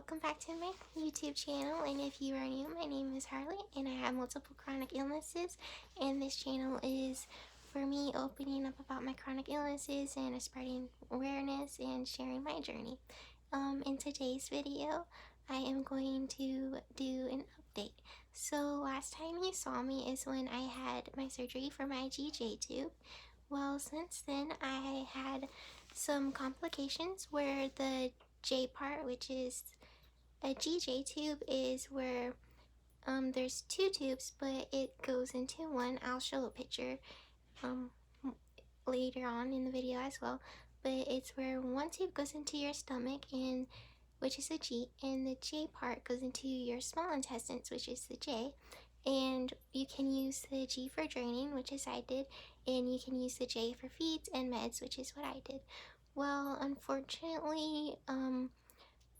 welcome back to my YouTube channel. And if you are new, my name is Harley and I have multiple chronic illnesses, and this channel is for me opening up about my chronic illnesses and spreading awareness and sharing my journey. In today's video, I am going to do an update. So last time you saw me is when I had my surgery for my GJ tube. Well, since then I had some complications where the J part, which is a GJ tube, is where there's two tubes, but it goes into one. I'll show a picture um later on in the video as well. But it's where one tube goes into your stomach, and which is the G, and the J part goes into your small intestines, which is the J. And you can use the G for draining, which is I did, and you can use the J for feeds and meds, which is what I did. Well, unfortunately,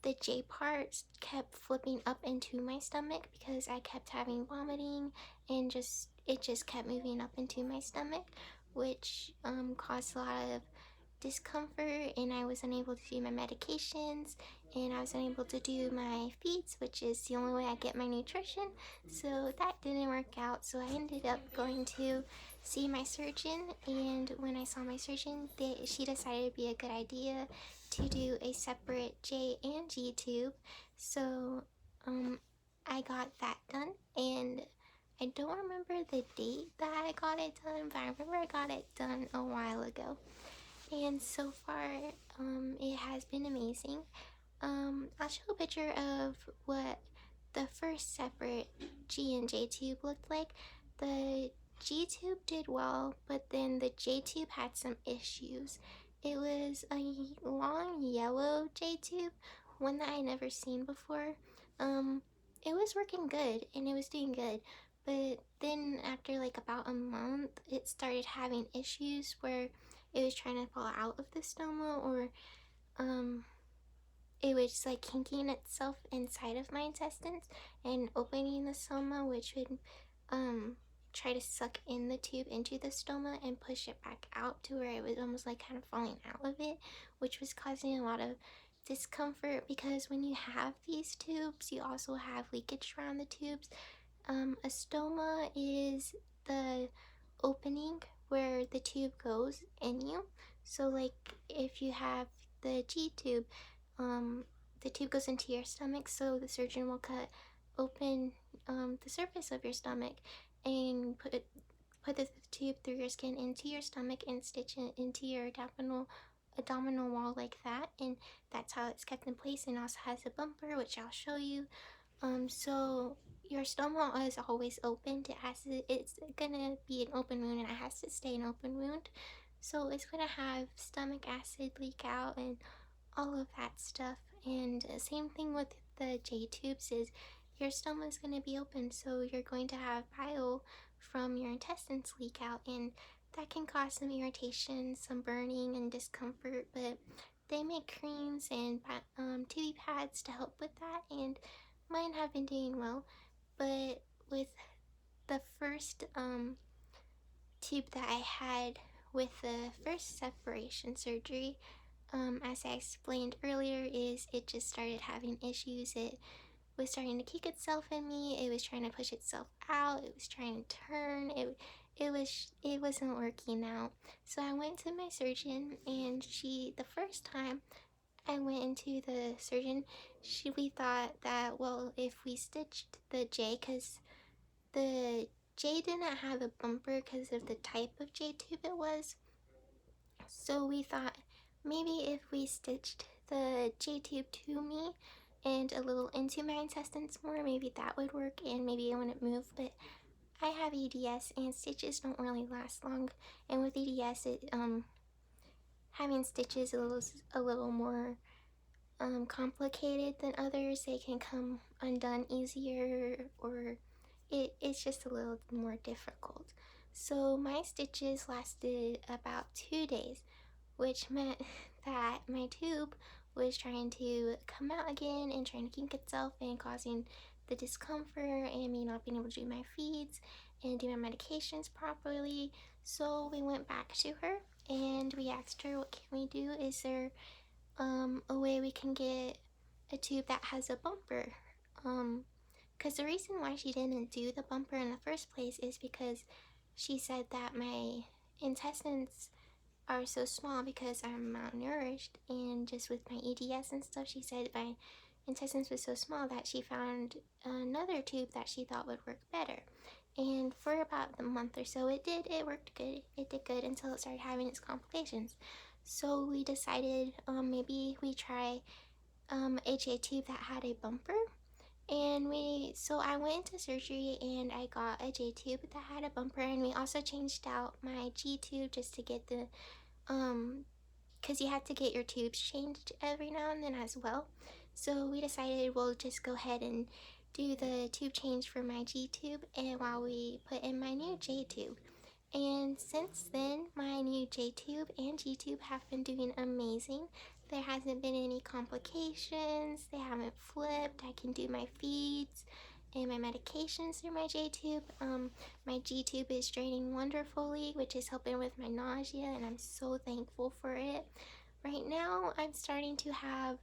the J part kept flipping up into my stomach because I kept having vomiting, and it just kept moving up into my stomach, which caused a lot of discomfort, and I was unable to do my medications, and I was unable to do my feeds, which is the only way I get my nutrition. So that didn't work out. So I ended up going to see my surgeon, and when I saw my surgeon, she decided it'd be a good idea to do a separate J and G tube. So I got that done, and I don't remember the date that I got it done, but I remember I got it done a while ago. And so far, it has been amazing. I'll show a picture of what the first separate G and J tube looked like. The G tube did well, but then the J tube had some issues. It was a long yellow J tube, one that I never seen before. It was working good and it was doing good, but then after like about a month, it started having issues where it was trying to fall out of the stoma, or it was just like kinking itself inside of my intestines and opening the stoma, which would try to suck in the tube into the stoma and push it back out to where it was almost like kind of falling out of it, which was causing a lot of discomfort because when you have these tubes, you also have leakage around the tubes. A stoma is the opening where the tube goes in you. So like if you have the G tube, the tube goes into your stomach, so the surgeon will cut open the surface of your stomach and put the tube through your skin into your stomach and stitch it into your abdominal wall like that, and that's how it's kept in place. And also has a bumper, which I'll show you. So your stoma is always opened. It's gonna be an open wound, and it has to stay an open wound. So it's gonna have stomach acid leak out and all of that stuff. And same thing with the J tubes, is your stoma is gonna be open, so you're going to have bile from your intestines leak out, and that can cause some irritation, some burning and discomfort. But they make creams and tubey pads to help with that, and mine have been doing well. But with the first tube that I had with the first separation surgery, as I explained earlier, is it just started having issues. It was starting to kick itself in me. It was trying to push itself out. It was trying to turn. It wasn't working out. So I went to my surgeon, and the first time I went into the surgeon, we thought that, well, if we stitched the J, because the J didn't have a bumper because of the type of J tube it was. So we thought maybe if we stitched the J tube to me and a little into my intestines more, maybe that would work and maybe it wouldn't move. But I have EDS and stitches don't really last long, and with EDS, having stitches a little more complicated than others. They can come undone easier, or it's just a little more difficult. So my stitches lasted about 2 days, which meant that my tube was trying to come out again and trying to kink itself and causing the discomfort and me not being able to do my feeds and do my medications properly. So we went back to her and we asked her, what can we do? Is there a way we can get a tube that has a bumper. Because the reason why she didn't do the bumper in the first place is because she said that my intestines are so small because I'm malnourished, and just with my EDS and stuff, she said my intestines were so small that she found another tube that she thought would work better. And for about a month or so, it worked good. It did good until it started having its complications. So we decided maybe we try a J tube that had a bumper. And so I went into surgery and I got a J tube that had a bumper, and we also changed out my G tube just to get the because you have to get your tubes changed every now and then as well. So we decided we'll just go ahead and do the tube change for my G tube, and while we put in my new J tube. And since then, my new J tube and G tube have been doing amazing. There hasn't been any complications, they haven't flipped. I can do my feeds and my medications through my J tube. My G tube is draining wonderfully, which is helping with my nausea, and I'm so thankful for it. Right now, I'm starting to have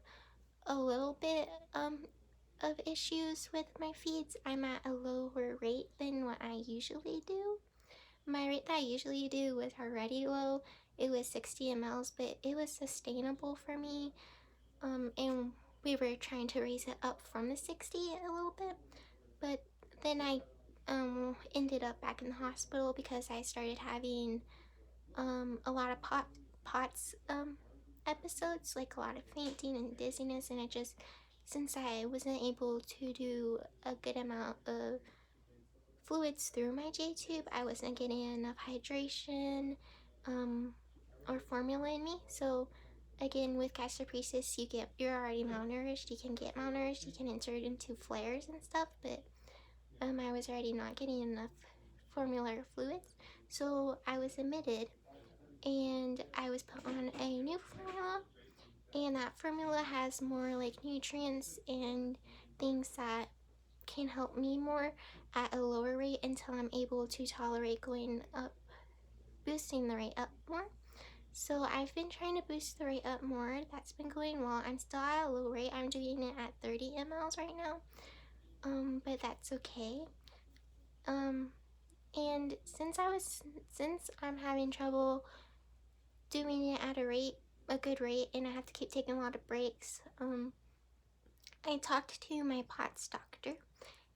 a little bit of issues with my feeds. I'm at a lower rate than what I usually do. My rate that I usually do was already low. It was 60 mLs, but it was sustainable for me. And we were trying to raise it up from the 60 a little bit, but then I ended up back in the hospital because I started having a lot of POTS episodes, like a lot of fainting and dizziness, and it just, since I wasn't able to do a good amount of fluids through my J tube, I wasn't getting enough hydration or formula in me. So again, with gastroparesis, you're already malnourished. You can get malnourished. You can enter it into flares and stuff. But I was already not getting enough formula or fluids, so I was admitted, and I was put on a new formula. And that formula has more like nutrients and things that can help me more at a lower rate until I'm able to tolerate going up, boosting the rate up more. So I've been trying to boost the rate up more. That's been going well. I'm still at a low rate. I'm doing it at 30 mLs right now. But that's okay. And since I'm having trouble doing it at a good rate, and I have to keep taking a lot of breaks, I talked to my POTS doctor,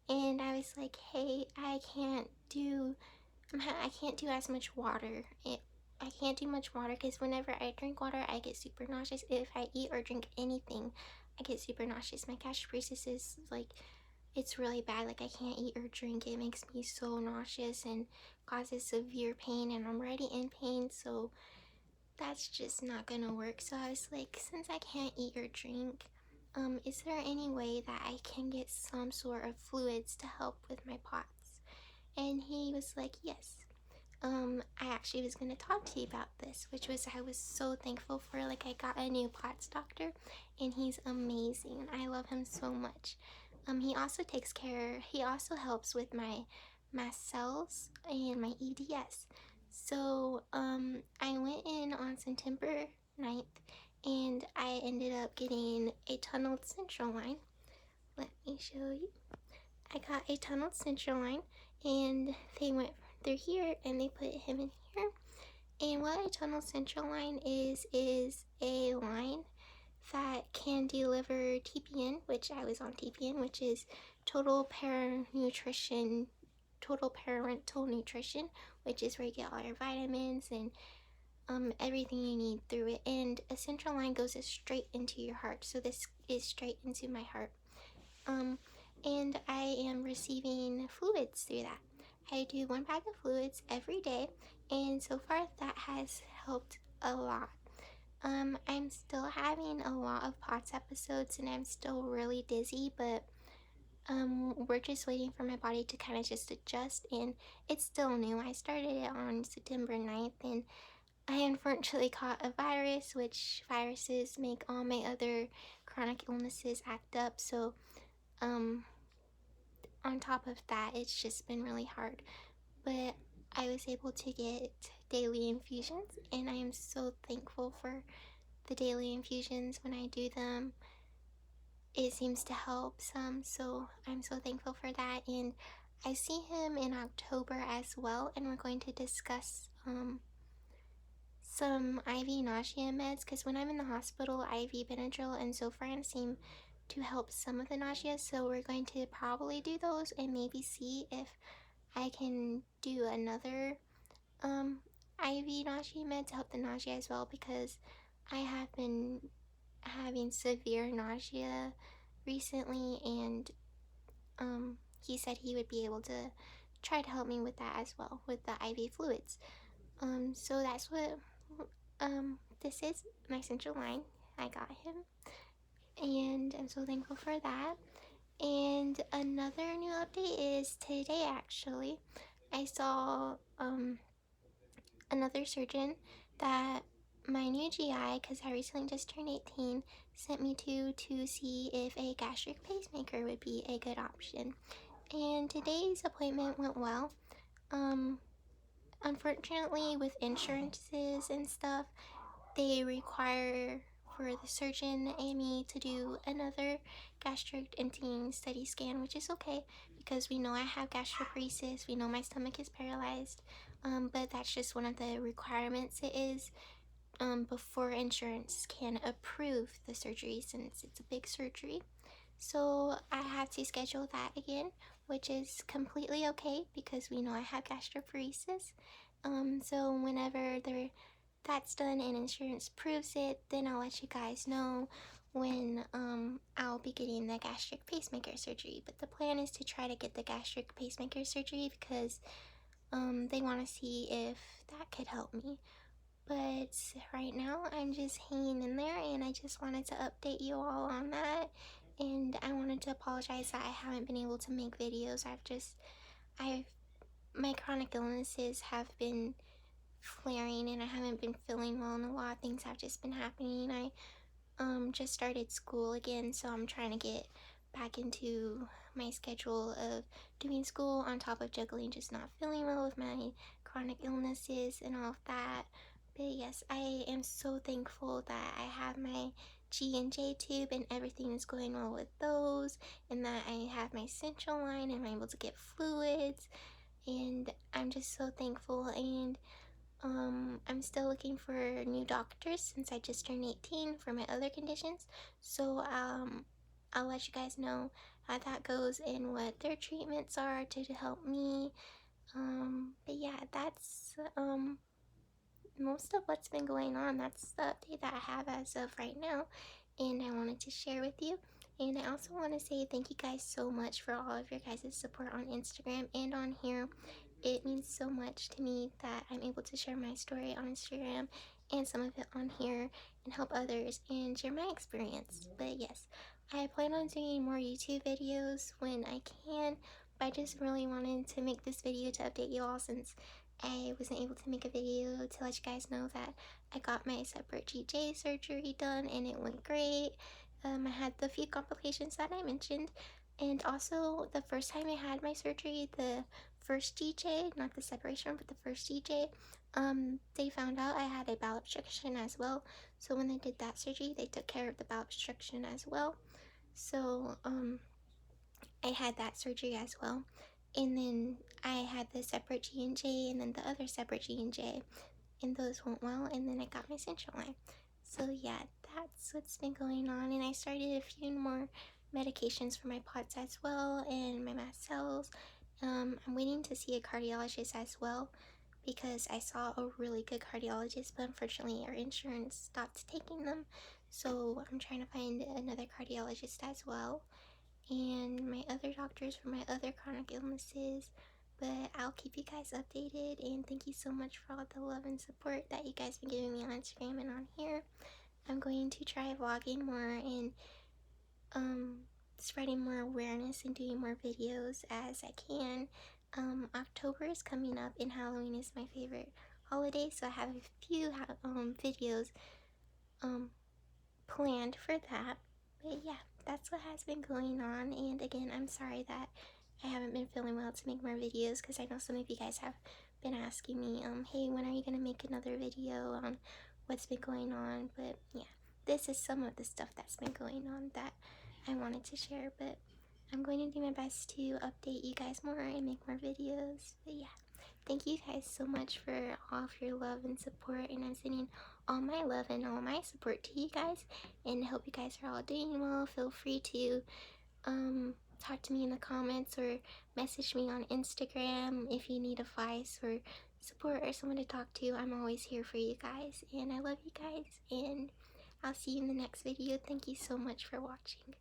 and I was like, hey, I can't do as much water. I can't do much water because whenever I drink water, I get super nauseous. If I eat or drink anything, I get super nauseous. My gastroparesis is like, it's really bad. Like, I can't eat or drink. It makes me so nauseous and causes severe pain, and I'm already in pain, so that's just not gonna work. So I was like, since I can't eat or drink, is there any way that I can get some sort of fluids to help with my POTS? And he was like, yes. I actually was gonna talk to you about this, which was, I was so thankful for. Like, I got a new POTS doctor, and he's amazing. I love him so much. He also helps with my mast cells and my EDS. So, I went in on September 9th, and I ended up getting a tunneled central line. Let me show you. I got a tunneled central line, and they went through here and they put him in here. And what a tunneled central line is a line that can deliver TPN, which I was on TPN, which is total parental nutrition, which is where you get all your vitamins and everything you need through it. And a central line goes straight into your heart, so this is straight into my heart. And I am receiving fluids through that. I do 1 bag of fluids every day, and so far that has helped a lot. I'm still having a lot of POTS episodes, and I'm still really dizzy, but we're just waiting for my body to kind of just adjust, and it's still new. I started it on September 9th, and I unfortunately caught a virus, which viruses make all my other chronic illnesses act up. So, on top of that, it's just been really hard. But I was able to get daily infusions, and I am so thankful for the daily infusions when I do them. it seems to help some, so I'm so thankful for that. And I see him in October as well, and we're going to discuss some IV nausea meds, because when I'm in the hospital, IV Benadryl and Zofran seem to help some of the nausea, so we're going to probably do those and maybe see if I can do another IV nausea med to help the nausea as well, because I have been having severe nausea recently, and he said he would be able to try to help me with that as well, with the IV fluids. So that's what this is my central line. I got him, and I'm so thankful for that. And another new update is today actually, I saw another surgeon that my new GI, because I recently just turned 18, sent me to see if a gastric pacemaker would be a good option. And today's appointment went well. Um, Unfortunately, with insurances and stuff, they require for the surgeon and me to do another gastric emptying study scan, which is okay because we know I have gastroparesis, we know my stomach is paralyzed, but that's just one of the requirements it is before insurance can approve the surgery, since it's a big surgery. So I had to schedule that again, which is completely okay because we know I have gastroparesis. So whenever that's done and insurance proves it, then I'll let you guys know when I'll be getting the gastric pacemaker surgery. But the plan is to try to get the gastric pacemaker surgery because they want to see if that could help me. But right now, I'm just hanging in there, and I just wanted to update you all on that. And I wanted to apologize that I haven't been able to make videos. I've, my chronic illnesses have been flaring, and I haven't been feeling well, and a lot of things have just been happening. I just started school again, so I'm trying to get back into my schedule of doing school on top of juggling just not feeling well with my chronic illnesses and all of that. But yes, I am so thankful that I have my G&J tube and everything is going well with those, and that I have my central line and I'm able to get fluids, and I'm just so thankful. And I'm still looking for new doctors since I just turned 18 for my other conditions. So I'll let you guys know how that goes and what their treatments are to help me. But yeah, that's most of what's been going on. That's the update that I have as of right now, and I wanted to share with you. And I also want to say thank you guys so much for all of your guys' support on Instagram and on here. It means so much to me that I'm able to share my story on Instagram and some of it on here and help others and share my experience. But yes, I plan on doing more YouTube videos when I can, but I just really wanted to make this video to update you all since I wasn't able to make a video to let you guys know that I got my separate GJ surgery done and it went great. I had the few complications that I mentioned, and also the first time I had my surgery, the first GJ, not the separation, but the first GJ, they found out I had a bowel obstruction as well. So when they did that surgery, they took care of the bowel obstruction as well. So I had that surgery as well. And then I had the separate G&J and then the other separate G&J, and those went well, and then I got my central line. So yeah, that's what's been going on, and I started a few more medications for my POTS as well and my mast cells. I'm waiting to see a cardiologist as well because I saw a really good cardiologist, but unfortunately our insurance stopped taking them. So I'm trying to find another cardiologist as well, and my other doctors for my other chronic illnesses. But I'll keep you guys updated, and thank you so much for all the love and support that you guys been giving me on Instagram and on here. I'm going to try vlogging more and um spreading more awareness and doing more videos as I can. October is coming up and Halloween is my favorite holiday, so I have a few videos um planned for that. But yeah, that's what has been going on. And again, I'm sorry that I haven't been feeling well to make more videos, because I know some of you guys have been asking me, hey, when are you gonna make another video on what's been going on? But yeah, this is some of the stuff that's been going on that I wanted to share, but I'm going to do my best to update you guys more and make more videos. But yeah, thank you guys so much for all of your love and support, and I'm sending all my love and all my support to you guys, and I hope you guys are all doing well. Feel free to talk to me in the comments or message me on Instagram if you need advice or support or someone to talk to. I'm always here for you guys, and I love you guys, and I'll see you in the next video. Thank you so much for watching.